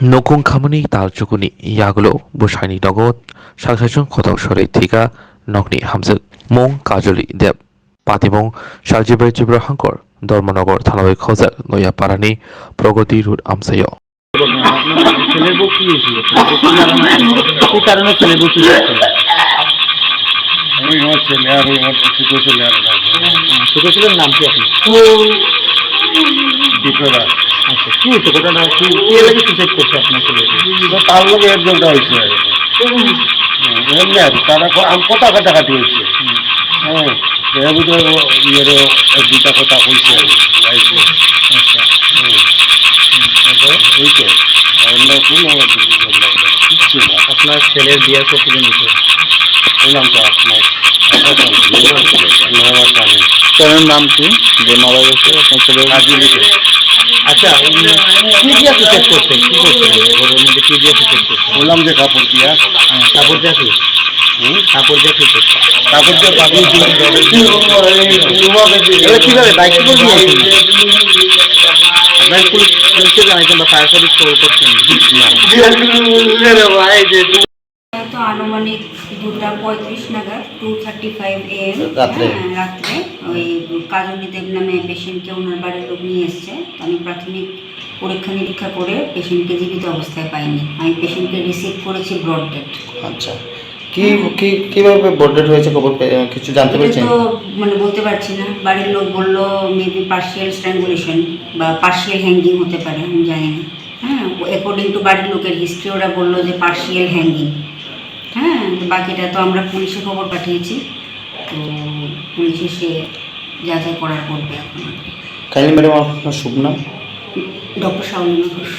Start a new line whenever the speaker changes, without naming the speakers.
너콩 가문이 달주군이 야글로 무샤니 너got 상사중 고덕설의 티가 넉니 함슥 몽 가졸리 뎁 পাতিবং সার্জিবাই চিব্র হাঙ্কর Dharmanagar থানাবাই খজার নয়া পারানি প্রগতি root আমসাইয়
ছেলের বউ কি হয়েছিল? কি কারণে ছেলের বউ কি হয়েছিল?
ওই আমার ছেলে আর ওই আমার ছোট ছেলে আর
ছোট ছেলের নাম কি আপনি?
দ্বীপেরা
আচ্ছা, কি হয়েছে ঘটনা? কি এলাকায় সুসাইড করছে আপনার ছেলে?
তার লোক একজনটা হয়েছে এমনি আর তারা আমি কথা কাটাকাটি হয়েছে। হ্যাঁ এর ইয়েরও দুটা কথা হয়েছে
আচ্ছা,
এই তো অন্য কোনো কিচ্ছু না।
আপনার ছেলের বিয়ে কতদিন হয়েছে?
বললাম তো আপনার
ছেলের নাম কি যে মারা গেছে আপনার ছেলের? আচ্ছা, কি দিয়ে সুসাইড করছে? কি করছে ঘরের মধ্যে? কি দিয়ে সুসাইড করছে?
বললাম যে কাপড় দিয়া
কাপড় দিয়ে কি? কাপড় দিয়ে কি করছে?
কাপড় দিয়ে পাঠিয়ে
কিভাবে বাইক করে নিয়েছিল? আপনার পুলিশকে জানাইছেন বা ফায়ার সার্ভিস কল করছেন?
তো আনুমানিক 2:35 নাগাদ 2:35 AM
রাত্রে?
রাত্রে ওই কাজলী দেব নামে পেশেন্টকে ওনার বাড়ির লোক নিয়ে এসছে। তো আমি প্রাথমিক পরীক্ষা নিরীক্ষা করে পেশেন্টকে জীবিত অবস্থায় পাইনি। আমি পেশেন্টকে রিসিভ করেছি ব্রড ডেড।
আচ্ছা, কিভাবে বর্ডেড হয়েছে খবর কিছু জানতে পেরেছেন?
তো মানে বলতে পারছি না, বাড়ির লোক বললো মেবি পার্শিয়াল স্ট্র্যাঙ্গুলেশন বা পার্শিয়াল হ্যাঙ্গিং হতে পারে, আমি জানি না। হ্যাঁ, অ্যাকর্ডিং টু বাড়ির লোকের হিস্ট্রি ওরা বললো যে পার্শিয়াল হ্যাঙ্গিং। হ্যাঁ, বাকিটা তো আমরা পুলিশে খবর পাঠিয়েছি, তো পুলিশ এসে যা যা করার করবে এখন।
কাইন্ডলি ম্যাডাম আপনার শুভ নাম?
ডক্টর শাওলিমা ঘোষ।